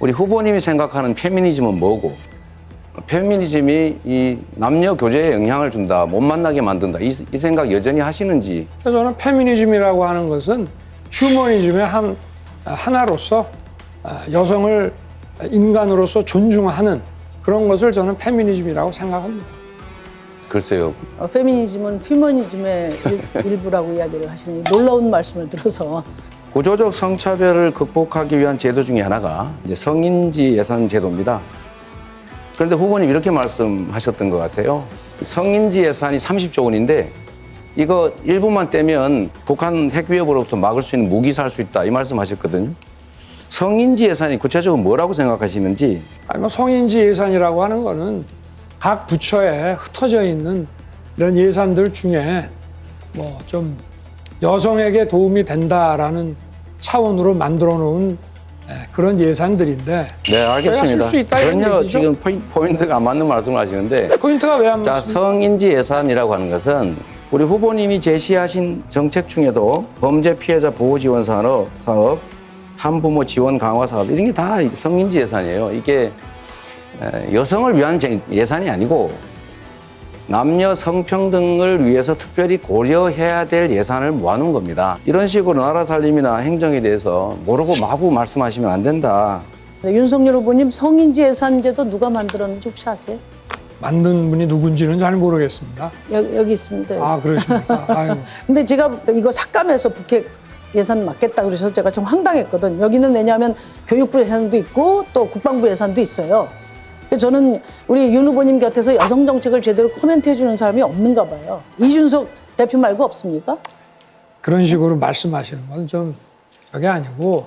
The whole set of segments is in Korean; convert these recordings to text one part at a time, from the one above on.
우리 후보님이 생각하는 페미니즘은 뭐고, 페미니즘이 이 남녀 교제에 영향을 준다, 못 만나게 만든다, 이 생각 여전히 하시는지. 그래서 저는 페미니즘이라고 하는 것은 휴머니즘의 하나로서 여성을 인간으로서 존중하는 그런 것을 저는 페미니즘이라고 생각합니다. 글쎄요. 페미니즘은 휴머니즘의 일부라고 이야기를 하시는 놀라운 말씀을 들어서 구조적 성차별을 극복하기 위한 제도 중에 하나가 이제 성인지 예산 제도입니다. 그런데 후보님 이렇게 말씀하셨던 것 같아요. 성인지 예산이 30조 원인데 이거 일부만 떼면 북한 핵 위협으로부터 막을 수 있는 무기 살 수 있다, 이 말씀하셨거든요. 성인지 예산이 구체적으로 뭐라고 생각하시는지. 아니 뭐 성인지 예산이라고 하는 거는 각 부처에 흩어져 있는 이런 예산들 중에 뭐 좀 여성에게 도움이 된다라는 차원으로 만들어 놓은 그런 예산들인데. 네, 알겠습니다. 쓸 수 있다 이런 전혀 얘기죠? 지금 포인트가 안 맞는 말씀을 하시는데. 포인트가 왜 안 자, 맞습니까? 성인지 예산이라고 하는 것은 우리 후보님이 제시하신 정책 중에도 범죄 피해자 보호 지원 사업, 한부모 지원 강화 사업, 이런 게 다 성인지 예산이에요. 이게 여성을 위한 예산이 아니고 남녀 성평등을 위해서 특별히 고려해야 될 예산을 모아놓은 겁니다. 이런 식으로 나라 살림이나 행정에 대해서 모르고 마구 말씀하시면 안 된다. 윤석열 후보님 성인지 예산제도 누가 만들었는지 혹시 아세요? 만든 분이 누군지는 잘 모르겠습니다. 여기 있습니다. 아, 그러십니까? 아이고. 근데 제가 이거 삭감해서 북핵 예산 맞겠다 그래서 제가 좀 황당했거든. 여기는 왜냐하면 교육부 예산도 있고 또 국방부 예산도 있어요. 그래서 저는 우리 윤 후보님 곁에서 여성 정책을 제대로 코멘트해 주는 사람이 없는가 봐요. 이준석 대표 말고 없습니까? 그런 식으로 말씀하시는 건 좀 저게 아니고.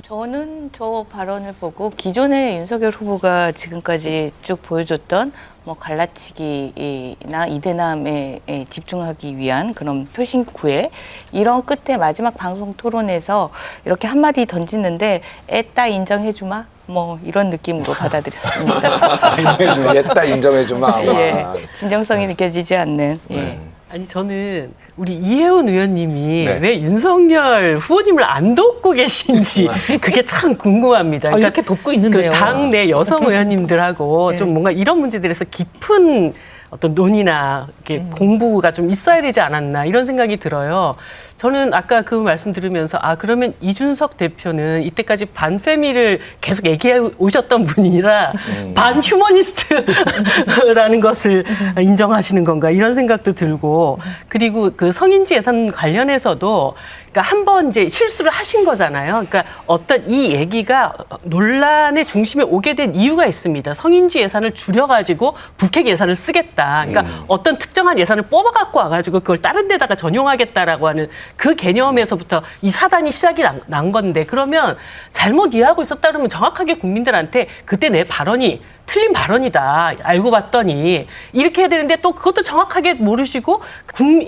저는 저 발언을 보고 기존의 윤석열 후보가 지금까지 쭉 보여줬던 뭐 갈라치기나 이대남에 집중하기 위한 그런 표심구애, 이런 끝에 마지막 방송 토론에서 이렇게 한마디 던지는데 애따 인정해주마, 뭐 이런 느낌으로 받아들였습니다. 인정해주마. 옛다 인정해주마. 예, 진정성이 느껴지지 않는. 예. 아니 저는 우리 이혜훈 의원님이 네. 왜 윤석열 후보님을 안 돕고 계신지 그게 참 궁금합니다. 그러니까 이렇게 돕고 있는데요. 그 당내 여성 의원님들하고 좀 뭔가 이런 문제들에서 깊은 어떤 논의나 이렇게 공부가 좀 있어야 되지 않았나, 이런 생각이 들어요. 저는 아까 그 말씀 들으면서 그러면 이준석 대표는 이때까지 반페미를 계속 얘기해 오셨던 분이라 반휴머니스트라는 것을 인정하시는 건가, 이런 생각도 들고, 그리고 그 성인지 예산 관련해서도 그러니까 한번 이제 실수를 하신 거잖아요. 그러니까 어떤 이 얘기가 논란의 중심에 오게 된 이유가 있습니다. 성인지 예산을 줄여가지고 북핵 예산을 쓰겠다. 그러니까 어떤 특정한 예산을 뽑아갖고 와가지고 그걸 다른 데다가 전용하겠다라고 하는 그 개념에서부터 이 사단이 시작이 난 건데, 그러면 잘못 이해하고 있었다 그러면 정확하게 국민들한테 그때 내 발언이 틀린 발언이다, 알고 봤더니 이렇게 해야 되는데, 또 그것도 정확하게 모르시고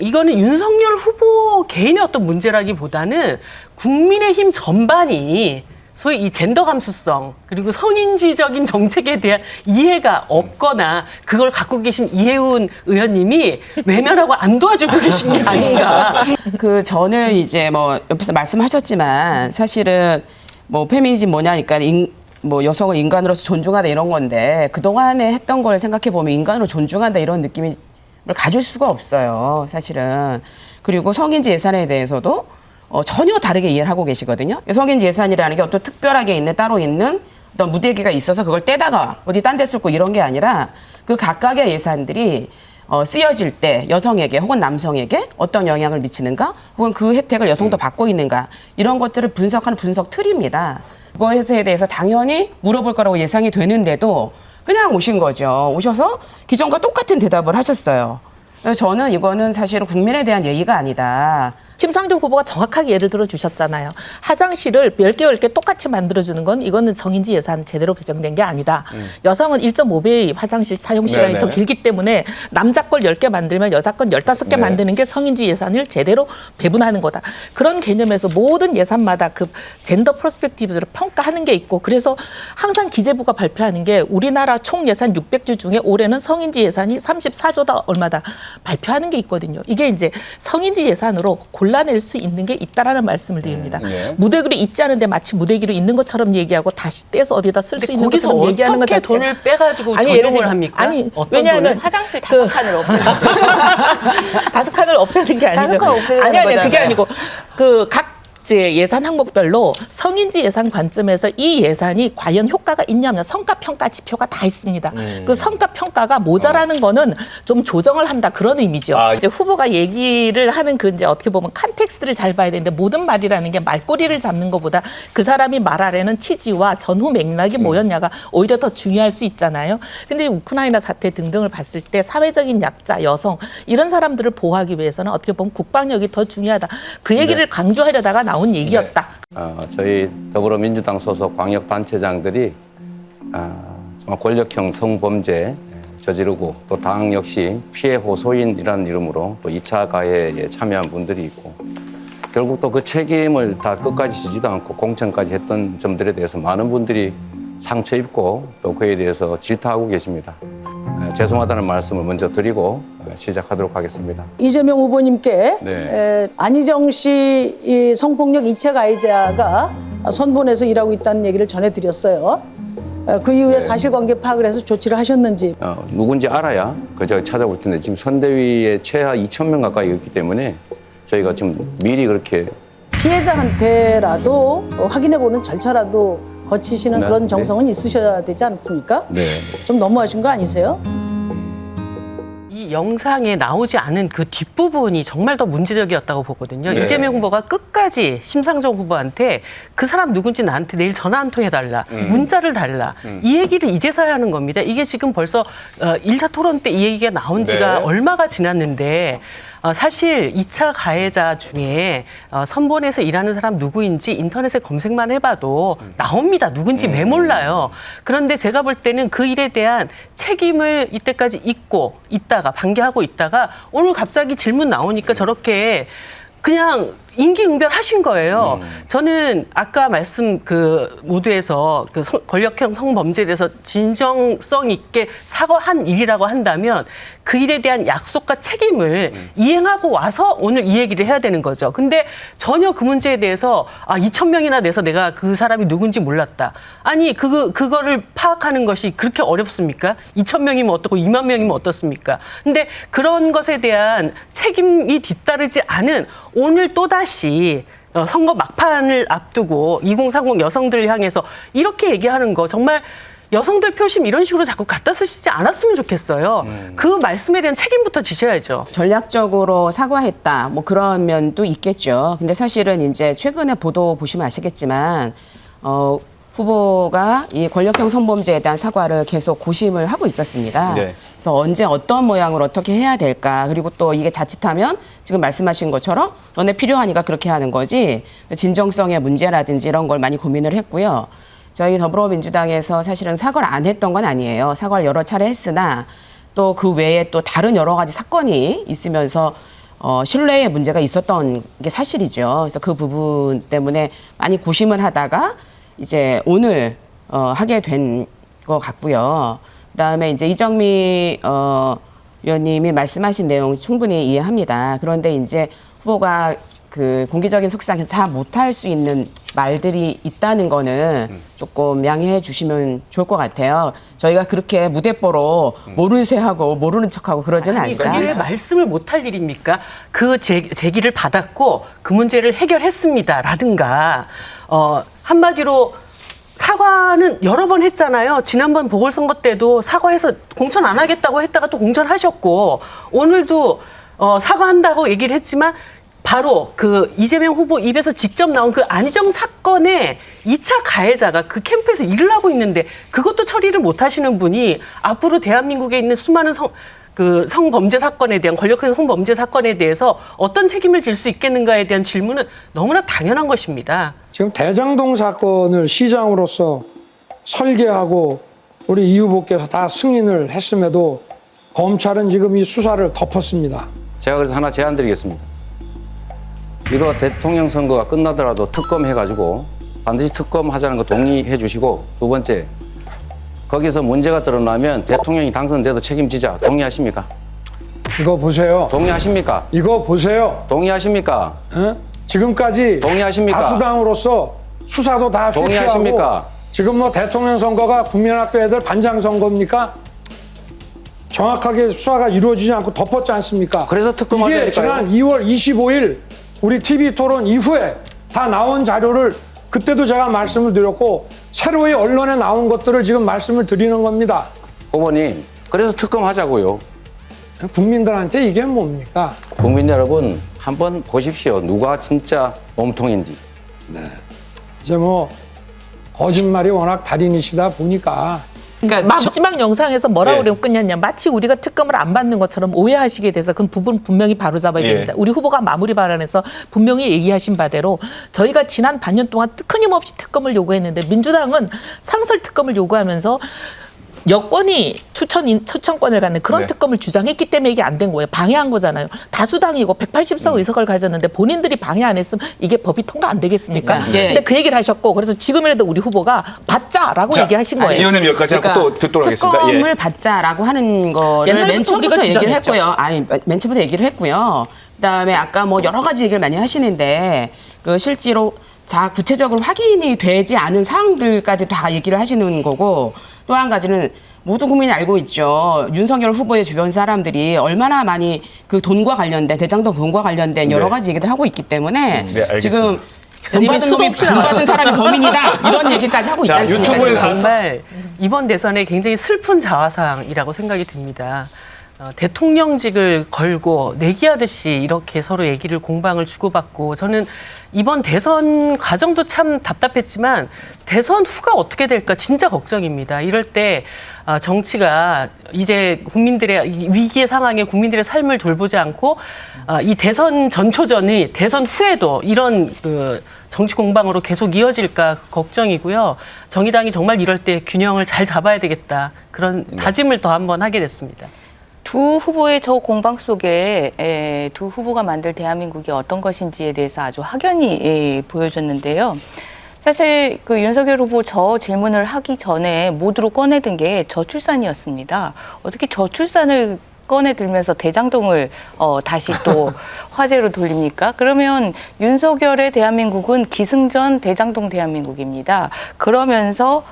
이거는 윤석열 후보 개인의 어떤 문제라기보다는 국민의힘 전반이 소위 이 젠더 감수성 그리고 성인지적인 정책에 대한 이해가 없거나 그걸 갖고 계신 이혜훈 의원님이 외면하고 안 도와주고 계신 게 아닌가. 그 저는 이제 뭐 옆에서 말씀하셨지만 사실은 뭐 페미니즘 뭐냐니까 뭐 여성을 인간으로서 존중하다 이런 건데, 그동안에 했던 걸 생각해 보면 인간으로 존중한다 이런 느낌을 가질 수가 없어요, 사실은. 그리고 성인지 예산에 대해서도 전혀 다르게 이해를 하고 계시거든요. 성인지 예산이라는 게 어떤 특별하게 따로 있는 어떤 무대기가 있어서 그걸 떼다가 어디 딴 데 쓸고 이런 게 아니라, 그 각각의 예산들이 쓰여질 때 여성에게 혹은 남성에게 어떤 영향을 미치는가, 혹은 그 혜택을 여성도 받고 있는가, 이런 것들을 분석하는 분석 틀입니다. 그것에 대해서 당연히 물어볼 거라고 예상이 되는데도 그냥 오신 거죠. 오셔서 기존과 똑같은 대답을 하셨어요. 그래서 저는 이거는 사실은 국민에 대한 예의가 아니다. 심상정 후보가 정확하게 예를 들어 주셨잖아요. 화장실을 10개, 10개 똑같이 만들어주는 건 이거는 성인지 예산 제대로 배정된 게 아니다. 여성은 1.5배의 화장실 사용 시간이 더 길기 때문에 남자 걸 10개 만들면 여자 건 15개 만드는 게 성인지 예산을 제대로 배분하는 거다. 그런 개념에서 모든 예산마다 그 젠더 퍼스펙티브를 평가하는 게 있고, 그래서 항상 기재부가 발표하는 게 우리나라 총 예산 600조 중에 올해는 성인지 예산이 34조다 얼마다 발표하는 게 있거든요. 이게 이제 성인지 예산으로 골라 골라낼 수 있는 게 있다라는 말씀을 드립니다. 네. 무대기로 있지 않은데 마치 무대기로 있는 것처럼 얘기하고 다시 떼서 어디다 쓸 수 근데 있는 거기서 것처럼 얘기하는 것 어떻게 자체가 돈을 빼가지고 예를 전용을 들면- 합니까? 아니 어떤 왜냐하면 돈을? 화장실 5칸을 없애요. 5칸을 없애는 게 아니죠. 5칸 없애는 아니 그게 거잖아요. 아니고 각 예산 항목별로 성인지 예산 관점에서 이 예산이 과연 효과가 있냐면 성과 평가 지표가 다 있습니다. 그 성과 평가가 모자라는 거는 좀 조정을 한다 그런 의미죠. 이제 후보가 얘기를 하는 그 이제 어떻게 보면 컨텍스트를 잘 봐야 되는데 모든 말이라는 게 말꼬리를 잡는 것보다 그 사람이 말하려는 취지와 전후 맥락이 뭐였냐가 오히려 더 중요할 수 있잖아요. 근데 우크라이나 사태 등등을 봤을 때 사회적인 약자, 여성 이런 사람들을 보호하기 위해서는 어떻게 보면 국방력이 더 중요하다. 그 얘기를 강조하려다가 나온 얘기였다. 저희 더불어민주당 소속 광역단체장들이 정말 권력형 성범죄 저지르고 또 당 역시 피해 호소인이라는 이름으로 또 2차 가해에 참여한 분들이 있고 결국 또 그 책임을 다 끝까지 지지도 않고 공천까지 했던 점들에 대해서 많은 분들이 상처 입고 또 그에 대해서 질타하고 계십니다. 죄송하다는 말씀을 먼저 드리고 시작하도록 하겠습니다. 이재명 후보님께 네. 안희정 씨 이 성폭력 2차 가해자가 선본에서 일하고 있다는 얘기를 전해드렸어요. 그 이후에 사실관계 파악을 해서 조치를 하셨는지. 누군지 알아야 제가 찾아볼 텐데 지금 선대위에 최하 2,000명 가까이 있기 때문에 저희가 지금 미리 그렇게 피해자한테라도 확인해보는 절차라도 거치시는 네, 그런 네. 정성은 있으셔야 되지 않습니까? 네. 좀 너무하신 거 아니세요? 이 영상에 나오지 않은 그 뒷부분이 정말 더 문제적이었다고 보거든요. 네. 이재명 후보가 끝까지 심상정 후보한테 그 사람 누군지 나한테 내일 전화 한 통 해달라. 문자를 달라. 이 얘기를 이제서야 하는 겁니다. 이게 지금 벌써 1차 토론 때 이 얘기가 나온 지가 네. 얼마가 지났는데 사실 2차 가해자 중에 선본에서 일하는 사람 누구인지 인터넷에 검색만 해봐도 나옵니다. 누군지 매몰라요. 그런데 제가 볼 때는 그 일에 대한 책임을 이때까지 잊고 있다가 방기하고 있다가 오늘 갑자기 질문 나오니까 저렇게 그냥 임기응변하신 거예요. 저는 아까 말씀 그 모두에서 그 권력형 성범죄에 대해서 진정성 있게 사과한 일이라고 한다면 그 일에 대한 약속과 책임을 이행하고 와서 오늘 이 얘기를 해야 되는 거죠. 근데 전혀 그 문제에 대해서 2,000명이나 돼서 내가 그 사람이 누군지 몰랐다. 아니 그거를 파악하는 것이 그렇게 어렵습니까? 2,000명이면 어떻고 2만 명이면 어떻습니까? 근데 그런 것에 대한 책임이 뒤따르지 않은 오늘 또다시 선거 막판을 앞두고 2030 여성들을 향해서 이렇게 얘기하는 거 정말 여성들 표심 이런 식으로 자꾸 갖다 쓰시지 않았으면 좋겠어요. 그 말씀에 대한 책임부터 지셔야죠. 전략적으로 사과했다. 뭐 그런 면도 있겠죠. 근데 사실은 이제 최근에 보도 보시면 아시겠지만 후보가 이 권력형 성범죄에 대한 사과를 계속 고심을 하고 있었습니다. 네. 그래서 언제 어떤 모양으로 어떻게 해야 될까. 그리고 또 이게 자칫하면 지금 말씀하신 것처럼 너네 필요하니까 그렇게 하는 거지 진정성의 문제라든지 이런 걸 많이 고민을 했고요. 저희 더불어민주당에서 사실은 사과를 안 했던 건 아니에요. 사과를 여러 차례 했으나 또 그 외에 또 다른 여러 가지 사건이 있으면서 신뢰에 문제가 있었던 게 사실이죠. 그래서 그 부분 때문에 많이 고심을 하다가 이제 오늘 하게 된 것 같고요. 그다음에 이제 이정미 의원님이 말씀하신 내용 충분히 이해합니다. 그런데 이제 후보가 그 공개적인 속상에서 다 못할 수 있는 말들이 있다는 거는 조금 양해해 주시면 좋을 것 같아요. 저희가 그렇게 무대뽀로 모르는 쇠하고 모르는 척하고 그러지는 않습니다. 그게 말씀을 못할 일입니까? 그 제기를 받았고 그 문제를 해결했습니다라든가 한마디로 사과는 여러 번 했잖아요. 지난번 보궐선거 때도 사과해서 공천 안 하겠다고 했다가 또 공천하셨고 오늘도 사과한다고 얘기를 했지만 바로 그 이재명 후보 입에서 직접 나온 그 안희정 사건의 2차 가해자가 그 캠프에서 일을 하고 있는데 그것도 처리를 못 하시는 분이 앞으로 대한민국에 있는 수많은 성범죄 사건에 대한 권력형 성범죄 사건에 대해서 어떤 책임을 질 수 있겠는가에 대한 질문은 너무나 당연한 것입니다. 지금 대장동 사건을 시장으로서 설계하고 우리 이 후보께서 다 승인을 했음에도 검찰은 지금 이 수사를 덮었습니다. 제가 그래서 하나 제안 드리겠습니다. 이거 대통령 선거가 끝나더라도 특검 해가지고 반드시 특검 하자는 거 동의해 주시고 두 번째 거기서 문제가 드러나면 대통령이 당선돼도 책임지자 동의하십니까? 이거 보세요. 동의하십니까? 이거 보세요. 동의하십니까? 어? 지금까지 동의하십니까? 다수당으로서 수사도 다 회피하고 동의하십니까? 지금 뭐 대통령 선거가 국민학교 애들 반장 선거입니까? 정확하게 수사가 이루어지지 않고 덮었지 않습니까? 그래서 특검을 이게 하니까요. 지난 2월 25일 우리 TV 토론 이후에 다 나온 자료를 그때도 제가 말씀을 드렸고 새로이 언론에 나온 것들을 지금 말씀을 드리는 겁니다. 후보님, 그래서 특검 하자고요. 국민들한테 이게 뭡니까? 국민 여러분, 한번 보십시오. 누가 진짜 몸통인지. 이제 뭐 거짓말이 워낙 달인이시다 보니까 그러니까 마지막 영상에서 뭐라고 예. 그러고 끝냈냐. 마치 우리가 특검을 안 받는 것처럼 오해하시게 돼서 그 부분 분명히 바로잡아야 됩니다. 우리 후보가 마무리 발언에서 분명히 얘기하신 바대로 저희가 지난 반년 동안 끊임없이 특검을 요구했는데 민주당은 상설 특검을 요구하면서 여권이 추천권을 갖는 그런 특검을 주장했기 때문에 이게 안 된 거예요. 방해한 거잖아요. 다수당이고 180석 의석을 가졌는데 본인들이 방해 안 했으면 이게 법이 통과 안 되겠습니까? 근데 그 얘기를 하셨고 그래서 지금이라도 우리 후보가 받자라고 얘기하신 거예요. 의원님 여기까지 하고 또 듣도록 하겠습니다. 특검을 받자라고 하는 거를 옛날부터 맨 처음부터 우리가 얘기를 주장했죠. 했고요. 아니, 맨 처음부터 얘기를 했고요. 그다음에 아까 뭐 여러 가지 얘기를 많이 하시는데 그 실제로 구체적으로 확인이 되지 않은 사항들까지 다 얘기를 하시는 거고 또 한 가지는 모든 국민이 알고 있죠. 윤석열 후보의 주변 사람들이 얼마나 많이 그 돈과 관련된 대장동 돈과 관련된 여러 가지 얘기를 하고 있기 때문에 알겠습니다. 지금 돈 받은 놈이 돈 받은 사람이 범인이다 이런 얘기까지 하고 있지 않습니까? 유튜브에 지금? 정말 이번 대선에 굉장히 슬픈 자화상이라고 생각이 듭니다. 대통령직을 걸고 내기하듯이 이렇게 서로 얘기를 공방을 주고받고 저는 이번 대선 과정도 참 답답했지만 대선 후가 어떻게 될까 진짜 걱정입니다. 이럴 때 정치가 이제 국민들의 위기의 상황에 국민들의 삶을 돌보지 않고 이 대선 전초전이 대선 후에도 이런 그 정치 공방으로 계속 이어질까 걱정이고요. 정의당이 정말 이럴 때 균형을 잘 잡아야 되겠다. 그런 다짐을 더 한번 하게 됐습니다. 두 후보의 저 공방 속에 두 후보가 만들 대한민국이 어떤 것인지에 대해서 아주 확연히 보여줬는데요. 사실 그 윤석열 후보 저 질문을 하기 전에 모두로 꺼내든 게 저출산이었습니다. 어떻게 저출산을 꺼내들면서 대장동을 다시 또 화제로 돌립니까? 그러면 윤석열의 대한민국은 기승전 대장동 대한민국입니다. 그러면서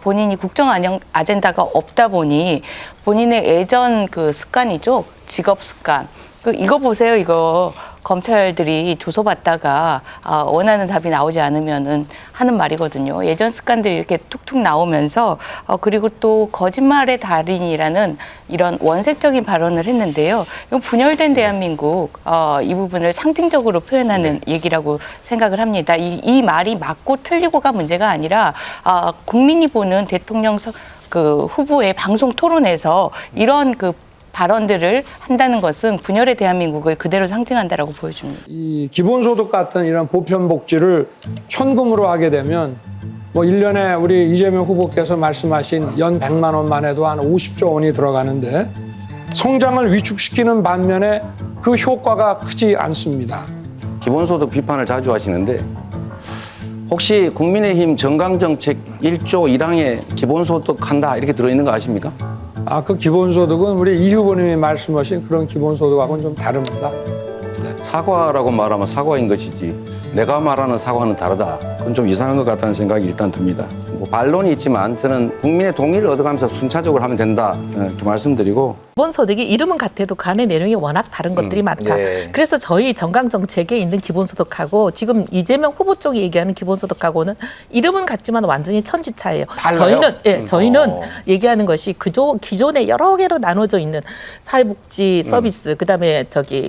본인이 국정 아젠다가 없다 보니 본인의 예전 그 습관이죠. 직업 습관. 이거 보세요. 이거 검찰들이 조서받다가 원하는 답이 나오지 않으면은 하는 말이거든요. 예전 습관들이 이렇게 툭툭 나오면서 그리고 또 거짓말의 달인이라는 이런 원색적인 발언을 했는데요. 이건 분열된 대한민국 이 부분을 상징적으로 표현하는 얘기라고 생각을 합니다. 이 말이 맞고 틀리고가 문제가 아니라 국민이 보는 대통령 그 후보의 방송 토론에서 이런 그 발언들을 한다는 것은 분열의 대한민국을 그대로 상징한다라고 보여줍니다. 이 기본소득 같은 이런 보편복지를 현금으로 하게 되면 뭐 1년에 우리 이재명 후보께서 말씀하신 연 100만 원만 해도 한 50조 원이 들어가는데 성장을 위축시키는 반면에 그 효과가 크지 않습니다. 기본소득 비판을 자주 하시는데 혹시 국민의힘 정강정책 1조 1항에 기본소득 한다 이렇게 들어있는 거 아십니까? 그 기본소득은 우리 이 후보님이 말씀하신 그런 기본소득하고는 좀 다릅니다. 사과라고 말하면 사과인 것이지 내가 말하는 사과는 다르다. 그건 좀 이상한 것 같다는 생각이 일단 듭니다. 뭐 반론이 있지만 저는 국민의 동의를 얻어가면서 순차적으로 하면 된다 이렇게 말씀드리고 기본소득이 이름은 같아도 그 안에 내용이 워낙 다른 것들이 많다. 그래서 저희 정강정책에 있는 기본소득하고 지금 이재명 후보 쪽이 얘기하는 기본소득하고는 이름은 같지만 완전히 천지차예요. 달라요? 저희는 얘기하는 것이 기존에 여러 개로 나눠져 있는 사회복지 서비스, 그다음에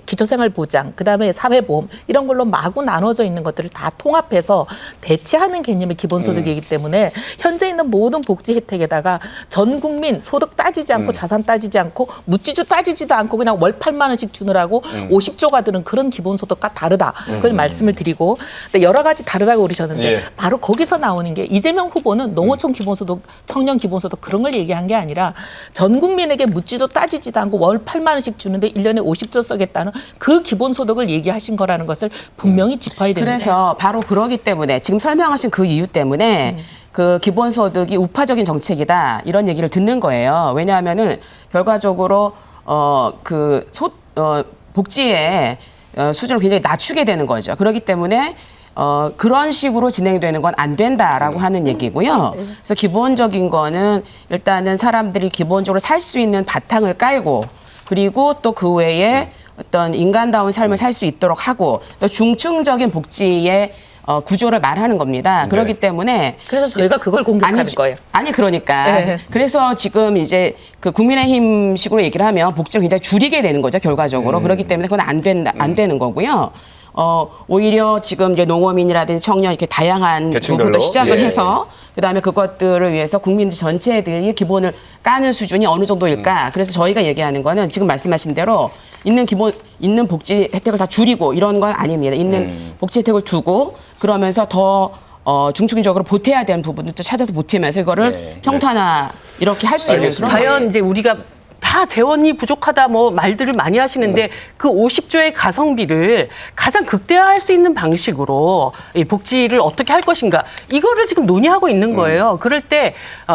기초생활보장, 그다음에 사회보험 이런 걸로 마구 나눠져 있는 것들을 다 통합해서 대체하는 개념의 기본소득이기 때문에 현재 있는 모든 복지 혜택에다가 전 국민 소득 따지지 않고 자산 따지지 않고 묻지도 따지지도 않고 그냥 월 8만 원씩 주느라고 50조가 드는 그런 기본소득과 다르다. 그걸 말씀을 드리고 근데 여러 가지 다르다고 그러셨는데 바로 거기서 나오는 게 이재명 후보는 농어촌 기본소득, 청년 기본소득 그런 걸 얘기한 게 아니라 전 국민에게 묻지도 따지지도 않고 월 8만 원씩 주는데 1년에 50조 쓰겠다는 그 기본소득을 얘기하신 거라는 것을 분명히 짚어야 됩니다. 그래서 바로 그러기 때문에 지금 설명하신 그 이유 때문에 그 기본소득이 우파적인 정책이다 이런 얘기를 듣는 거예요. 왜냐하면은 결과적으로 복지의 수준을 굉장히 낮추게 되는 거죠. 그렇기 때문에 그런 식으로 진행되는 건 안 된다라고 하는 얘기고요. 그래서 기본적인 거는 일단은 사람들이 기본적으로 살 수 있는 바탕을 깔고 그리고 또 그 외에 어떤 인간다운 삶을 살 수 있도록 하고 또 중층적인 복지의 구조를 말하는 겁니다. 그렇기 때문에 그래서 저희가 그걸 공격하는 거예요. 아니 그러니까 네. 그래서 지금 이제 그 국민의힘 식으로 얘기를 하면 복지를 굉장히 줄이게 되는 거죠 결과적으로. 그렇기 때문에 그건 안 되는 거고요. 오히려 지금 이제 농어민이라든지 청년 이렇게 다양한 계층별로? 부분부터 시작을 예. 해서 그다음에 그것들을 위해서 국민들 전체들이 기본을 까는 수준이 어느 정도일까? 그래서 저희가 얘기하는 거는 지금 말씀하신 대로 있는 복지 혜택을 다 줄이고 이런 건 아닙니다. 있는 복지 혜택을 두고 그러면서 더 중층적으로 보태야 되는 부분들도 찾아서 보태면서 이거를 평탄화 이렇게 할 수 있는 그런 과연 이제 우리가 다 재원이 부족하다 뭐 말들을 많이 하시는데 그 50조의 가성비를 가장 극대화할 수 있는 방식으로 이 복지를 어떻게 할 것인가 이거를 지금 논의하고 있는 거예요. 그럴 때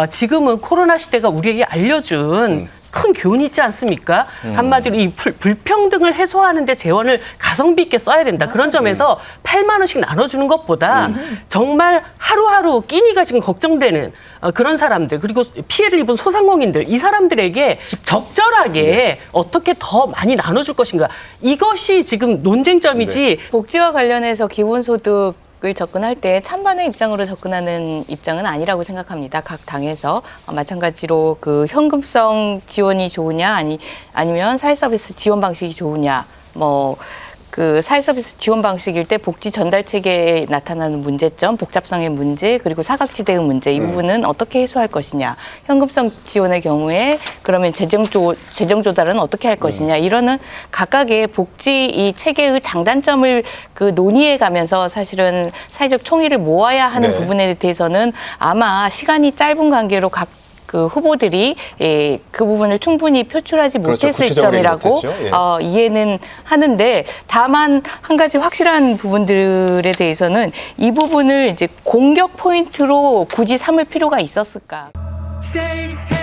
지금은 코로나 시대가 우리에게 알려준 큰 교훈이 있지 않습니까? 한마디로 이 불평등을 해소하는 데 재원을 가성비 있게 써야 된다. 그런 점에서 8만 원씩 나눠주는 것보다 정말 하루하루 끼니가 지금 걱정되는 그런 사람들 그리고 피해를 입은 소상공인들 이 사람들에게 적절하게 어떻게 더 많이 나눠줄 것인가 이것이 지금 논쟁점이지 복지와 관련해서 기본소득 을 접근할 때 찬반의 입장으로 접근하는 입장은 아니라고 생각합니다. 각 당에서 마찬가지로 그 현금성 지원이 좋으냐 아니면 사회서비스 지원 방식이 좋으냐 뭐 그 사회서비스 지원 방식일 때 복지 전달 체계에 나타나는 문제점, 복잡성의 문제, 그리고 사각지대의 문제 이 부분은 어떻게 해소할 것이냐. 현금성 지원의 경우에 그러면 재정 조달은 어떻게 할 것이냐. 이러는 각각의 복지 이 체계의 장단점을 그 논의해 가면서 사실은 사회적 총의를 모아야 하는 부분에 대해서는 아마 시간이 짧은 관계로 각 그 후보들이 그 부분을 충분히 표출하지 못했을 점이라고 이해는 하는데 다만 한 가지 확실한 부분들에 대해서는 이 부분을 이제 공격 포인트로 굳이 삼을 필요가 있었을까? Stay